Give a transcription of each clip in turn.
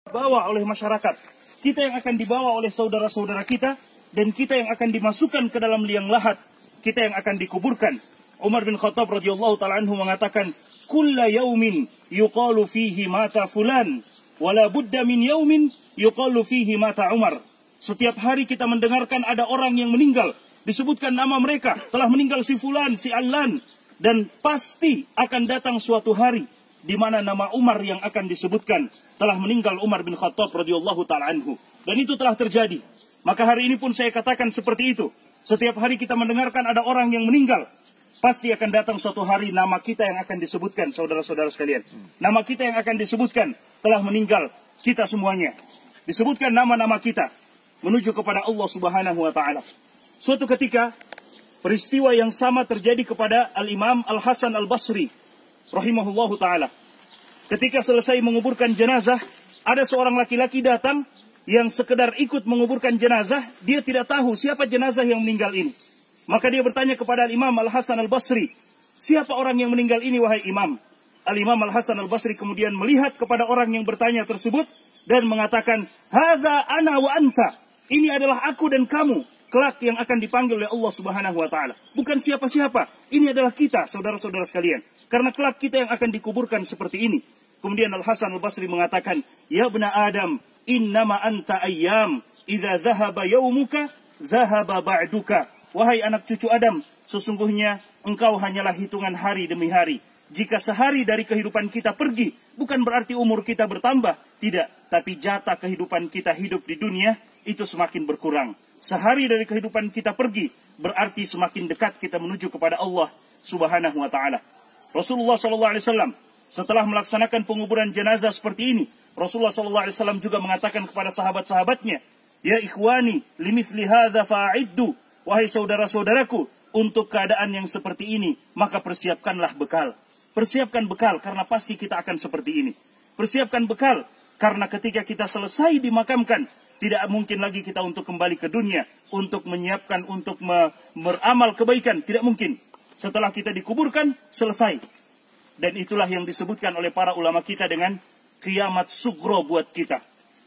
dibawa oleh masyarakat, kita yang akan dibawa oleh saudara-saudara kita, dan kita yang akan dimasukkan ke dalam liang lahat, kita yang akan dikuburkan. Umar bin Khattab radhiyallahu ta'ala anhu mengatakan, "Kulla yaumin yuqalu fihi mata fulan, wala budda min yaumin yuqalu fihi mata Umar." Setiap hari kita mendengarkan ada orang yang meninggal, disebutkan nama mereka, telah meninggal si fulan, si allan, dan pasti akan datang suatu hari di mana nama Umar yang akan disebutkan, telah meninggal Umar bin Khattab radhiyallahu ta'ala anhu. Dan itu telah terjadi. Maka hari ini pun saya katakan seperti itu. Setiap hari kita mendengarkan ada orang yang meninggal, pasti akan datang suatu hari nama kita yang akan disebutkan, saudara-saudara sekalian. Nama kita yang akan disebutkan, telah meninggal kita semuanya. Disebutkan nama-nama kita menuju kepada Allah Subhanahu wa ta'ala. Suatu ketika, peristiwa yang sama terjadi kepada Al-Imam Al-Hasan Al-Basri rahimahullahu ta'ala. Ketika selesai menguburkan jenazah, ada seorang laki-laki datang yang sekedar ikut menguburkan jenazah. Dia tidak tahu siapa jenazah yang meninggal ini. Maka dia bertanya kepada Al-Imam Al-Hasan Al-Basri, "Siapa orang yang meninggal ini, wahai Imam?" Al-Imam Al-Hasan Al-Basri kemudian melihat kepada orang yang bertanya tersebut dan mengatakan, "Hadza ana wa anta." Ini adalah aku dan kamu, kelak yang akan dipanggil oleh Allah Subhanahu wa ta'ala. Bukan siapa-siapa, ini adalah kita, saudara-saudara sekalian. Karena kelak kita yang akan dikuburkan seperti ini. Kemudian Al-Hasan Al-Basri mengatakan, "Ya bna Adam, innama anta ayyam, idza dhahaba yaumuka, dhahaba ba'duka." Wahai anak cucu Adam, sesungguhnya engkau hanyalah hitungan hari demi hari. Jika sehari dari kehidupan kita pergi, bukan berarti umur kita bertambah. Tidak, tapi jatah kehidupan kita hidup di dunia, itu semakin berkurang. Sehari dari kehidupan kita pergi, berarti semakin dekat kita menuju kepada Allah Subhanahu wa ta'ala. Rasulullah SAW setelah melaksanakan penguburan jenazah seperti ini, Rasulullah SAW juga mengatakan kepada sahabat-sahabatnya, "Ya ikhwani, limithli hadza fa'iddu." Wahai saudara-saudaraku, untuk keadaan yang seperti ini, maka persiapkanlah bekal. Persiapkan bekal, karena pasti kita akan seperti ini. Persiapkan bekal, karena ketika kita selesai dimakamkan, tidak mungkin lagi kita untuk kembali ke dunia, untuk menyiapkan, untuk beramal kebaikan. Tidak mungkin. Setelah kita dikuburkan, selesai. Dan itulah yang disebutkan oleh para ulama kita dengan kiamat sugro buat kita.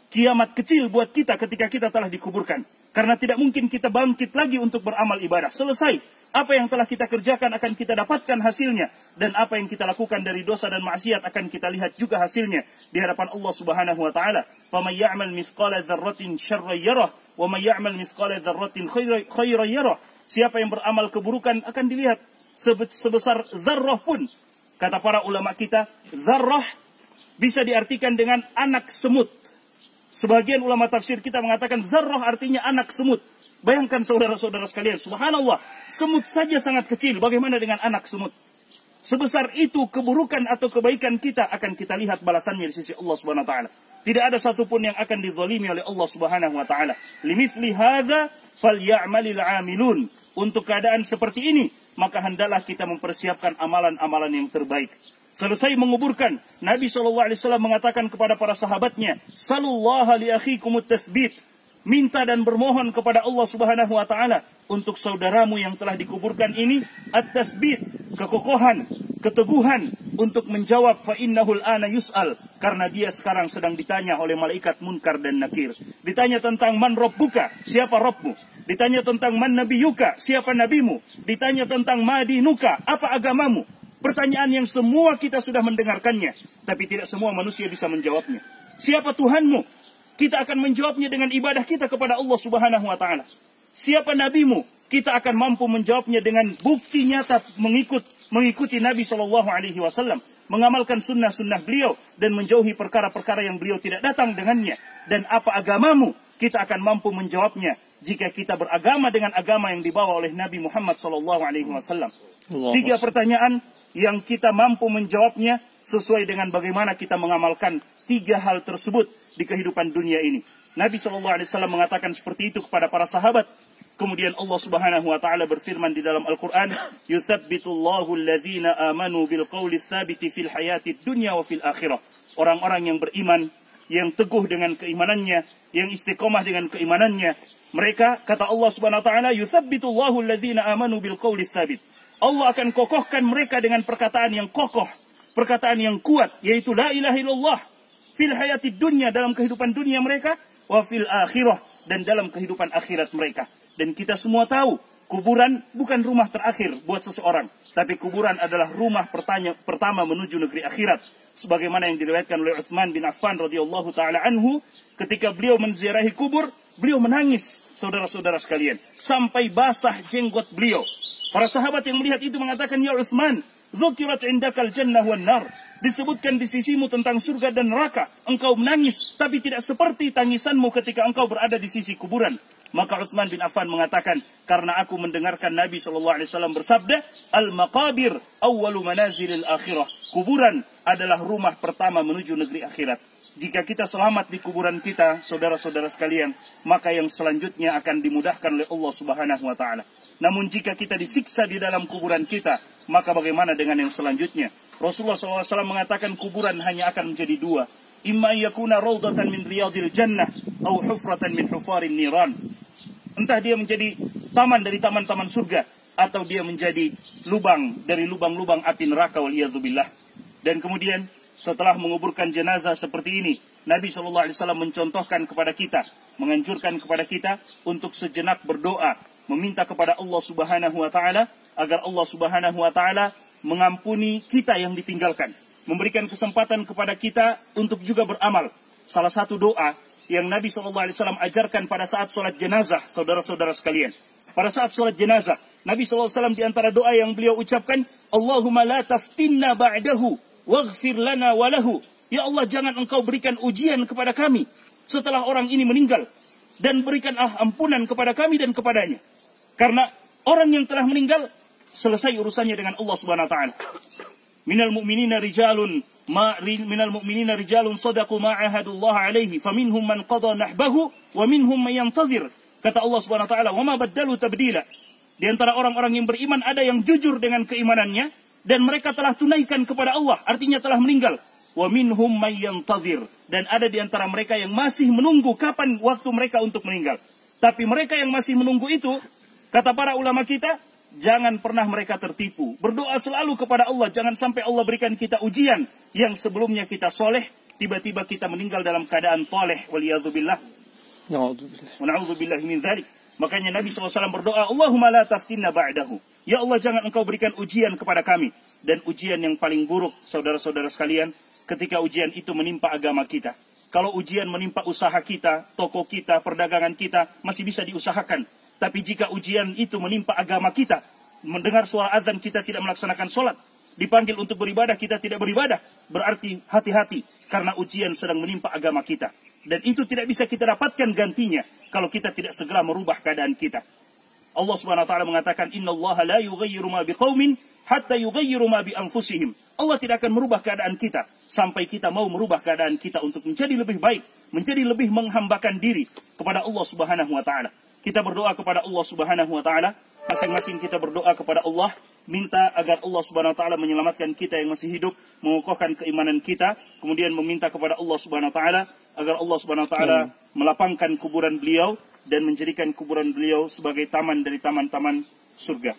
Kiamat kecil buat kita ketika kita telah dikuburkan. Karena tidak mungkin kita bangkit lagi untuk beramal ibadah. Selesai. Apa yang telah kita kerjakan akan kita dapatkan hasilnya. Dan apa yang kita lakukan dari dosa dan maksiat akan kita lihat juga hasilnya di hadapan Allah Subhanahu wa ta'ala. فَمَنْ يَعْمَلْ مِثْقَالَ ذَرَّةٍ شَرًّا يَرَهُ وَمَنْ يَعْمَلْ مِثْقَالَ ذَرَّةٍ خَيْرًا يَرَهُ. Siapa yang beramal keburukan akan dilihat sebesar zarrah pun. Kata para ulama kita, zarrah bisa diartikan dengan anak semut. Sebagian ulama tafsir kita mengatakan zarrah artinya anak semut. Bayangkan saudara-saudara sekalian, subhanallah, semut saja sangat kecil, bagaimana dengan anak semut? Sebesar itu keburukan atau kebaikan kita akan kita lihat balasannya di sisi Allah Subhanahu wa ta'ala. Tidak ada satupun yang akan dizalimi oleh Allah Subhanahu wa ta'ala. Limithli hadza falyamalil 'amilun. Untuk keadaan seperti ini, maka hendaklah kita mempersiapkan amalan-amalan yang terbaik. Selesai menguburkan, Nabi SAW mengatakan kepada para sahabatnya, "Salullaha li akhikumut tathbit." Minta dan bermohon kepada Allah Subhanahu wa ta'ala untuk saudaramu yang telah dikuburkan ini, at-tathbit, kekokohan, keteguhan untuk menjawab, fa innahul ana yus'al, karena dia sekarang sedang ditanya oleh malaikat Munkar dan Nakir. Ditanya tentang man rabbuka, siapa Rabbmu? Ditanya tentang man nabiyuka, siapa nabimu? Ditanya tentang madinuka, apa agamamu? Pertanyaan yang semua kita sudah mendengarkannya, tapi tidak semua manusia bisa menjawabnya. Siapa Tuhanmu? Kita akan menjawabnya dengan ibadah kita kepada Allah Subhanahu wa ta'ala. Siapa nabimu? Kita akan mampu menjawabnya dengan bukti nyata mengikuti Nabi SAW, mengamalkan sunnah-sunnah beliau, dan menjauhi perkara-perkara yang beliau tidak datang dengannya. Dan apa agamamu? Kita akan mampu menjawabnya jika kita beragama dengan agama yang dibawa oleh Nabi Muhammad SAW. 3 pertanyaan yang kita mampu menjawabnya sesuai dengan bagaimana kita mengamalkan 3 hal tersebut di kehidupan dunia ini. Nabi SAW mengatakan seperti itu kepada para sahabat. Kemudian Allah Subhanahu wa ta'ala berfirman di dalam Al-Quran, "Yuthabbitullahu alladhina amanu bilqawli tsabiti fil hayatid dunya wa fil akhirah." Orang-orang yang beriman, yang teguh dengan keimanannya, yang istiqomah dengan keimanannya, mereka, kata Allah Subhanahu wa ta'ala, "Yuthabbitullahu alladhina amanu bilqawli tsabit." Allah akan kokohkan mereka dengan perkataan yang kokoh, perkataan yang kuat, yaitu la ilaha illallah. fil hayatid dunya, dalam kehidupan dunia mereka, wa fil akhirah, dan dalam kehidupan akhirat mereka. Dan kita semua tahu, kuburan bukan rumah terakhir buat seseorang, tapi kuburan adalah rumah pertama menuju negeri akhirat. Sebagaimana yang diriwayatkan oleh Utsman bin Affan radhiyallahu taala anhu, ketika beliau menziarahi kubur, beliau menangis, saudara-saudara sekalian, sampai basah jenggot beliau. Para sahabat yang melihat itu mengatakan, ya Utsman, dzukirat indakal jannah wan nar, disebutkan di sisimu tentang surga dan neraka. Engkau menangis, tapi tidak seperti tangisanmu ketika engkau berada di sisi kuburan. Maka Utsman bin Affan mengatakan, karena aku mendengarkan Nabi SAW bersabda, al-maqabir awwalu manazilil akhirah. Kuburan adalah rumah pertama menuju negeri akhirat. Jika kita selamat di kuburan kita, saudara-saudara sekalian, maka yang selanjutnya akan dimudahkan oleh Allah Subhanahu wa taala. Namun jika kita disiksa di dalam kuburan kita, maka bagaimana dengan yang selanjutnya? Rasulullah SAW mengatakan kuburan hanya akan menjadi dua. Imma yakuna raudatan min riyadil jannah, atau hufratan min hufarin niran. Entah dia menjadi taman dari taman-taman surga, atau dia menjadi lubang dari lubang-lubang api neraka, waliyadzubillah. Dan kemudian setelah menguburkan jenazah seperti ini, Nabi SAW mencontohkan kepada kita, menganjurkan kepada kita untuk sejenak berdoa, meminta kepada Allah Subhanahu wa taala agar Allah Subhanahu wa taala mengampuni kita yang ditinggalkan, memberikan kesempatan kepada kita untuk juga beramal. Salah satu doa yang Nabi SAW ajarkan pada saat sholat jenazah, saudara-saudara sekalian. Pada saat sholat jenazah, Nabi SAW di antara doa yang beliau ucapkan, Allahumma la taftinna ba'dahu, waghfir lana walahu. Ya Allah, jangan engkau berikan ujian kepada kami setelah orang ini meninggal, dan berikanlah ampunan kepada kami dan kepadanya. Karena orang yang telah meninggal, selesai urusannya dengan Allah Subhanahu wa taala. Minal mu'minina rijalun sadaqu ma ahadullah alaihi faminhum man qada nahbahu wa minhum man yantazir. Kata Allah Subhanahu wa taala, "Wa ma baddalu tabdila." Di antara orang-orang yang beriman ada yang jujur dengan keimanannya dan mereka telah tunaikan kepada Allah, artinya telah meninggal. Wa minhum man yantazir, dan ada di antara mereka yang masih menunggu kapan waktu mereka untuk meninggal. Tapi mereka yang masih menunggu itu, kata para ulama kita, jangan pernah mereka tertipu. Berdoa selalu kepada Allah. Jangan sampai Allah berikan kita ujian yang sebelumnya kita soleh, tiba-tiba kita meninggal dalam keadaan toleh. Waliyadzubillah. Na'udzubillah min dzalik. Makanya Nabi SAW berdoa, Allahumma la taftinna ba'dahu. Ya Allah, jangan engkau berikan ujian kepada kami. Dan ujian yang paling buruk, saudara-saudara sekalian, ketika ujian itu menimpa agama kita. Kalau ujian menimpa usaha kita, toko kita, perdagangan kita, masih bisa diusahakan. Tapi jika ujian itu menimpa agama kita, mendengar suara azan kita tidak melaksanakan sholat, dipanggil untuk beribadah kita tidak beribadah, berarti hati-hati karena ujian sedang menimpa agama kita. Dan itu tidak bisa kita dapatkan gantinya kalau kita tidak segera merubah keadaan kita. Allah Subhanahu wa taala mengatakan, "Innallaha la yughayyiru ma biqaumin hatta yughayyiru ma bi anfusihim." Allah tidak akan merubah keadaan kita sampai kita mau merubah keadaan kita untuk menjadi lebih baik, menjadi lebih menghambakan diri kepada Allah Subhanahu wa taala. Kita berdoa kepada Allah Subhanahu wa taala, masing-masing kita berdoa kepada Allah, minta agar Allah Subhanahu wa taala menyelamatkan kita yang masih hidup, mengokohkan keimanan kita, kemudian meminta kepada Allah Subhanahu wa taala agar Allah Subhanahu wa taala melapangkan kuburan beliau dan menjadikan kuburan beliau sebagai taman dari taman-taman surga.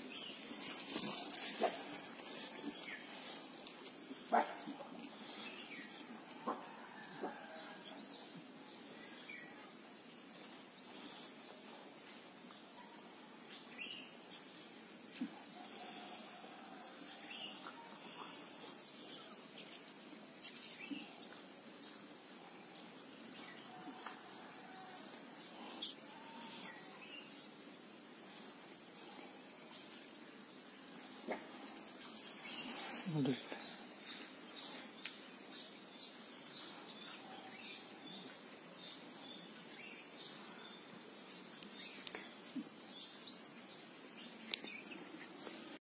Aduh.